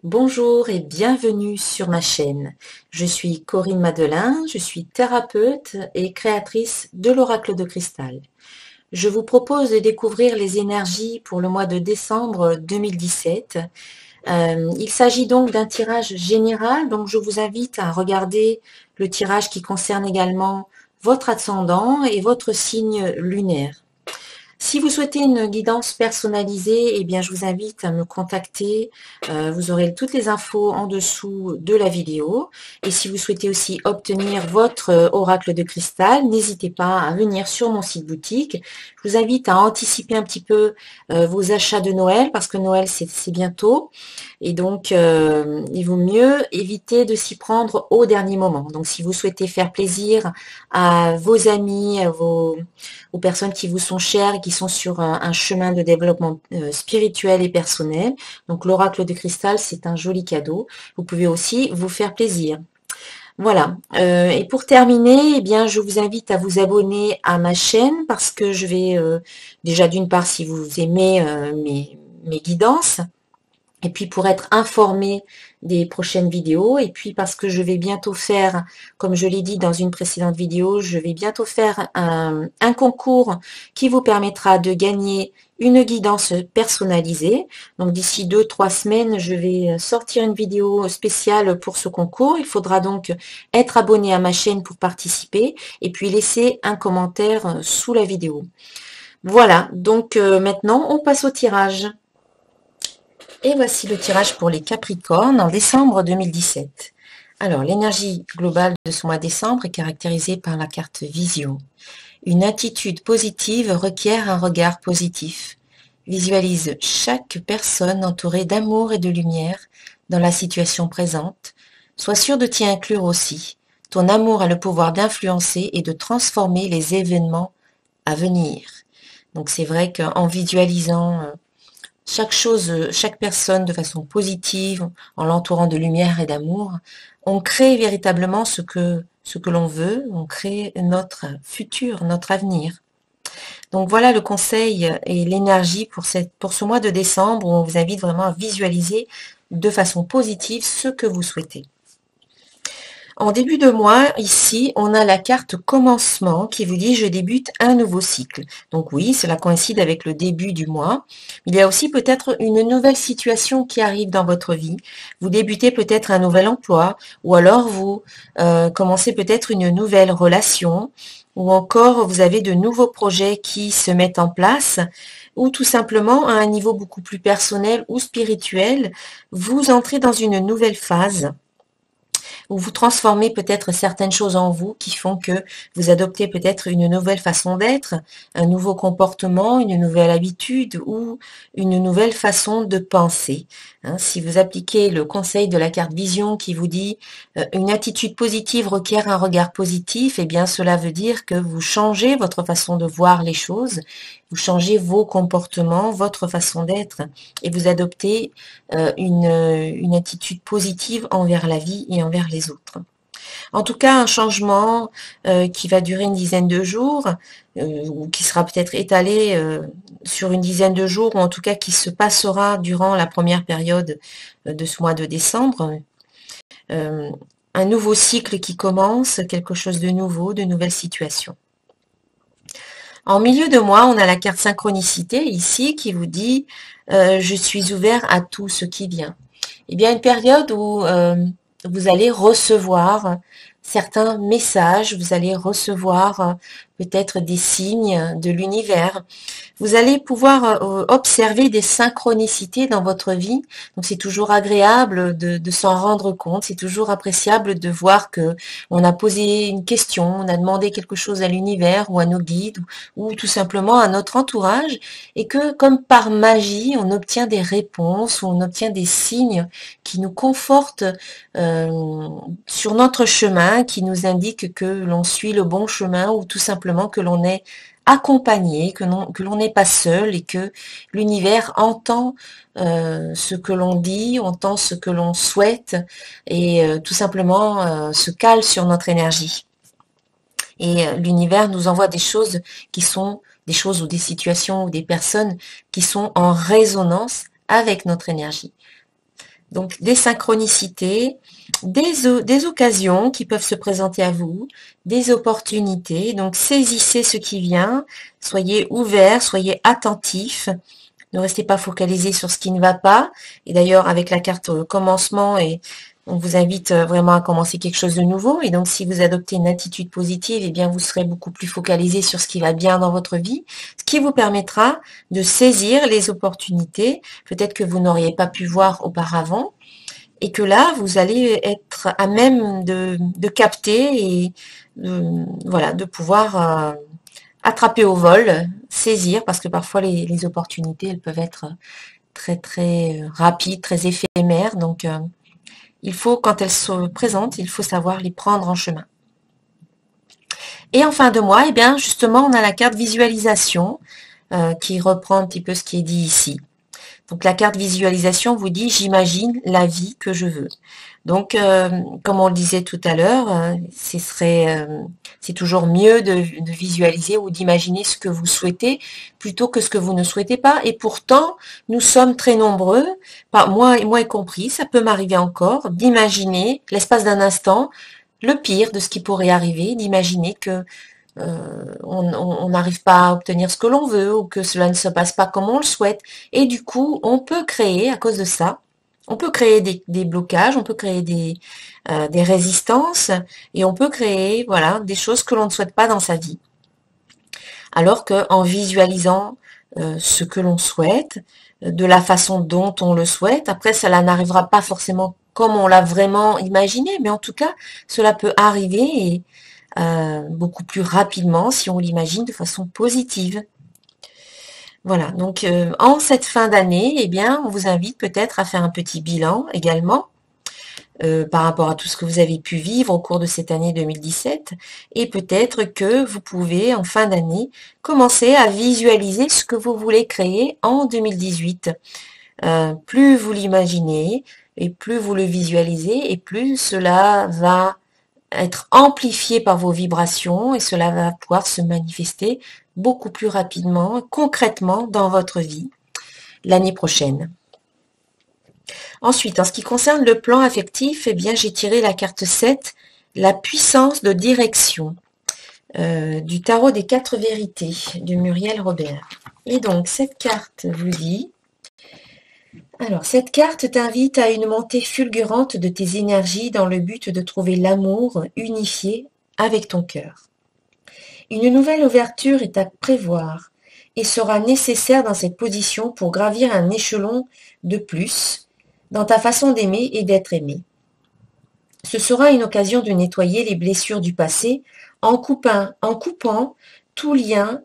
Bonjour et bienvenue sur ma chaîne. Je suis Corinne Madelin, je suis thérapeute et créatrice de l'Oracle de Cristal. Je vous propose de découvrir les énergies pour le mois de décembre 2017. Il s'agit donc d'un tirage général, donc je vous invite à regarder le tirage qui concerne également votre ascendant et votre signe lunaire. Si vous souhaitez une guidance personnalisée, eh bien, je vous invite à me contacter. Vous aurez toutes les infos en dessous de la vidéo. Et si vous souhaitez aussi obtenir votre oracle de cristal, n'hésitez pas à venir sur mon site boutique. Je vous invite à anticiper un petit peu vos achats de Noël parce que Noël, c'est bientôt. Et donc, il vaut mieux éviter de s'y prendre au dernier moment. Donc, si vous souhaitez faire plaisir à vos amis, aux personnes qui vous sont chères et qui sont sur un chemin de développement spirituel et personnel. Donc l'oracle de cristal, c'est un joli cadeau. Vous pouvez aussi vous faire plaisir. Voilà. Et pour terminer, eh bien, je vous invite à vous abonner à ma chaîne parce que je vais déjà d'une part, si vous aimez mes guidances, et puis pour être informé des prochaines vidéos, et puis parce que je vais bientôt faire, comme je l'ai dit dans une précédente vidéo, je vais bientôt faire un concours qui vous permettra de gagner une guidance personnalisée. Donc d'ici 2-3 semaines, je vais sortir une vidéo spéciale pour ce concours. Il faudra donc être abonné à ma chaîne pour participer, et puis laisser un commentaire sous la vidéo. Voilà, donc maintenant on passe au tirage. Et voici le tirage pour les Capricornes en décembre 2017. Alors, l'énergie globale de ce mois de décembre est caractérisée par la carte Vision. Une attitude positive requiert un regard positif. Visualise chaque personne entourée d'amour et de lumière dans la situation présente. Sois sûr de t'y inclure aussi. Ton amour a le pouvoir d'influencer et de transformer les événements à venir. Donc c'est vrai qu'en visualisant chaque chose, chaque personne de façon positive, en l'entourant de lumière et d'amour, on crée véritablement ce que l'on veut, on crée notre futur, notre avenir. Donc voilà le conseil et l'énergie pour ce mois de décembre où on vous invite vraiment à visualiser de façon positive ce que vous souhaitez. En début de mois, ici, on a la carte commencement qui vous dit « Je débute un nouveau cycle ». Donc oui, cela coïncide avec le début du mois. Il y a aussi peut-être une nouvelle situation qui arrive dans votre vie. Vous débutez peut-être un nouvel emploi ou alors vous commencez peut-être une nouvelle relation ou encore vous avez de nouveaux projets qui se mettent en place ou tout simplement à un niveau beaucoup plus personnel ou spirituel, vous entrez dans une nouvelle phase où vous transformez peut-être certaines choses en vous qui font que vous adoptez peut-être une nouvelle façon d'être, un nouveau comportement, une nouvelle habitude ou une nouvelle façon de penser. Si vous appliquez le conseil de la carte vision qui vous dit une attitude positive requiert un regard positif, eh bien cela veut dire que vous changez votre façon de voir les choses, vous changez vos comportements, votre façon d'être et vous adoptez une attitude positive envers la vie et envers les autres. En tout cas, un changement qui va durer une dizaine de jours, ou qui sera peut-être étalé sur une dizaine de jours, ou en tout cas qui se passera durant la première période de ce mois de décembre. Un nouveau cycle qui commence, quelque chose de nouveau, de nouvelles situations. En milieu de mois, on a la carte synchronicité ici qui vous dit je suis ouvert à tout ce qui vient. Eh bien, une période où vous allez recevoir certains messages, vous allez recevoir peut-être des signes de l'univers. Vous allez pouvoir observer des synchronicités dans votre vie. Donc c'est toujours agréable de s'en rendre compte. C'est toujours appréciable de voir que on a posé une question, on a demandé quelque chose à l'univers ou à nos guides ou tout simplement à notre entourage et que comme par magie, on obtient des réponses ou on obtient des signes qui nous confortent sur notre chemin, qui nous indiquent que l'on suit le bon chemin ou tout simplement que l'on est accompagné, que l'on n'est pas seul et que l'univers entend ce que l'on dit, entend ce que l'on souhaite et tout simplement se cale sur notre énergie. Et l'univers nous envoie des choses qui sont des choses ou des situations ou des personnes qui sont en résonance avec notre énergie. Donc, des synchronicités, des occasions qui peuvent se présenter à vous, des opportunités. Donc, saisissez ce qui vient, soyez ouverts, soyez attentifs. Ne restez pas focalisé sur ce qui ne va pas. Et d'ailleurs, avec la carte commencement, on vous invite vraiment à commencer quelque chose de nouveau. Et donc, si vous adoptez une attitude positive, eh bien, vous serez beaucoup plus focalisé sur ce qui va bien dans votre vie, ce qui vous permettra de saisir les opportunités, peut-être que vous n'auriez pas pu voir auparavant, et que là, vous allez être à même de capter et voilà, de pouvoir attraper au vol, saisir, parce que parfois les opportunités, elles peuvent être très très rapides, très éphémères. Donc, il faut, quand elles se présentent, il faut savoir les prendre en chemin. Et en fin de mois, eh bien, justement, on a la carte visualisation qui reprend un petit peu ce qui est dit ici. Donc, la carte visualisation vous dit « J'imagine la vie que je veux ». Donc, comme on le disait tout à l'heure, c'est toujours mieux de visualiser ou d'imaginer ce que vous souhaitez plutôt que ce que vous ne souhaitez pas. Et pourtant, nous sommes très nombreux, moi y compris, ça peut m'arriver encore, d'imaginer, l'espace d'un instant, le pire de ce qui pourrait arriver, d'imaginer que on n'arrive pas à obtenir ce que l'on veut ou que cela ne se passe pas comme on le souhaite. Et du coup, on peut créer, à cause de ça, on peut créer des blocages, on peut créer des résistances et on peut créer voilà, des choses que l'on ne souhaite pas dans sa vie. Alors qu'en visualisant ce que l'on souhaite, de la façon dont on le souhaite, après cela n'arrivera pas forcément comme on l'a vraiment imaginé, mais en tout cas, cela peut arriver et beaucoup plus rapidement si on l'imagine de façon positive. Voilà, donc en cette fin d'année, eh bien, on vous invite peut-être à faire un petit bilan également par rapport à tout ce que vous avez pu vivre au cours de cette année 2017 et peut-être que vous pouvez en fin d'année commencer à visualiser ce que vous voulez créer en 2018. Plus vous l'imaginez et plus vous le visualisez et plus cela va être amplifié par vos vibrations et cela va pouvoir se manifester beaucoup plus rapidement, concrètement dans votre vie l'année prochaine. Ensuite, en ce qui concerne le plan affectif, eh bien, j'ai tiré la carte 7, la puissance de direction, du tarot des 4 vérités de Muriel Robert. Et donc, cette carte vous dit... Alors, cette carte t'invite à une montée fulgurante de tes énergies dans le but de trouver l'amour unifié avec ton cœur. Une nouvelle ouverture est à prévoir et sera nécessaire dans cette position pour gravir un échelon de plus dans ta façon d'aimer et d'être aimé. Ce sera une occasion de nettoyer les blessures du passé en coupant tout lien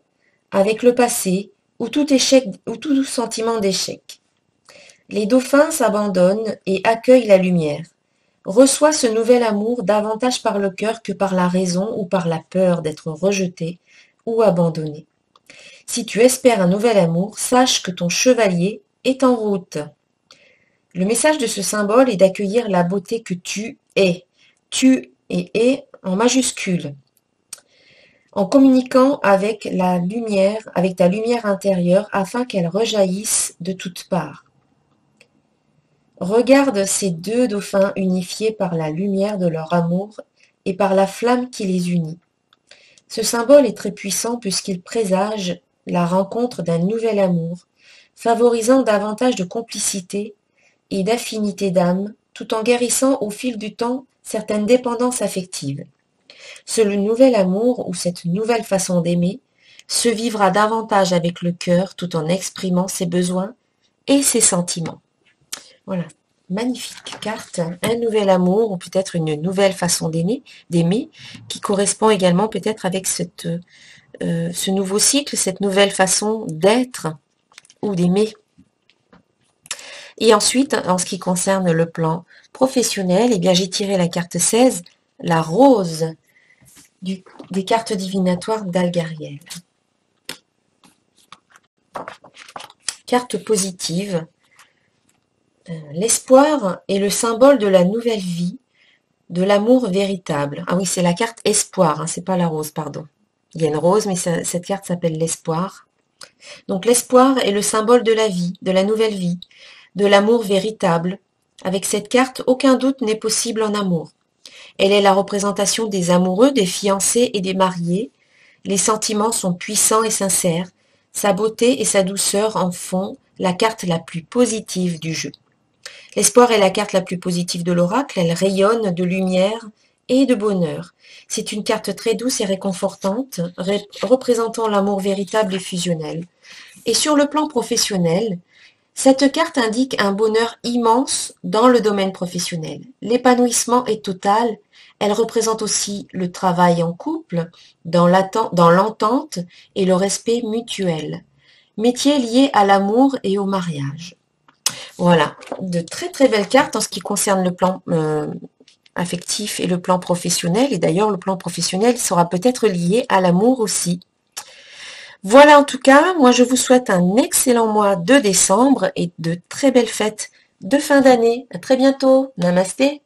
avec le passé ou tout sentiment d'échec. Les dauphins s'abandonnent et accueillent la lumière. Reçois ce nouvel amour davantage par le cœur que par la raison ou par la peur d'être rejeté ou abandonné. Si tu espères un nouvel amour, sache que ton chevalier est en route. Le message de ce symbole est d'accueillir la beauté que tu es. Tu et es en majuscule. En communiquant avec la lumière, avec ta lumière intérieure afin qu'elle rejaillisse de toutes parts. Regarde ces 2 dauphins unifiés par la lumière de leur amour et par la flamme qui les unit. Ce symbole est très puissant puisqu'il présage la rencontre d'un nouvel amour, favorisant davantage de complicité et d'affinité d'âme, tout en guérissant au fil du temps certaines dépendances affectives. Ce nouvel amour ou cette nouvelle façon d'aimer se vivra davantage avec le cœur tout en exprimant ses besoins et ses sentiments. Voilà, magnifique carte, un nouvel amour ou peut-être une nouvelle façon d'aimer, qui correspond également peut-être avec ce nouveau cycle, cette nouvelle façon d'être ou d'aimer. Et ensuite, en ce qui concerne le plan professionnel, eh bien j'ai tiré la carte 16, la rose des cartes divinatoires d'Algariel. Carte positive. L'espoir est le symbole de la nouvelle vie, de l'amour véritable. Ah oui, c'est la carte espoir, hein, c'est pas la rose, pardon. Il y a une rose, mais cette carte s'appelle l'espoir. Donc l'espoir est le symbole de la vie, de la nouvelle vie, de l'amour véritable, Avec cette carte, aucun doute n'est possible en amour. Elle est la représentation des amoureux, des fiancés et des mariés. Les sentiments sont puissants et sincères. Sa beauté et sa douceur en font la carte la plus positive du jeu. L'espoir est la carte la plus positive de l'oracle. Elle rayonne de lumière et de bonheur. C'est une carte très douce et réconfortante, représentant l'amour véritable et fusionnel. Et sur le plan professionnel, cette carte indique un bonheur immense dans le domaine professionnel. L'épanouissement est total. Elle représente aussi le travail en couple, dans l'entente et le respect mutuel. Métier lié à l'amour et au mariage. Voilà, de très très belles cartes en ce qui concerne le plan affectif et le plan professionnel. Et d'ailleurs, le plan professionnel sera peut-être lié à l'amour aussi. Voilà, en tout cas, moi je vous souhaite un excellent mois de décembre et de très belles fêtes de fin d'année. À très bientôt. Namasté.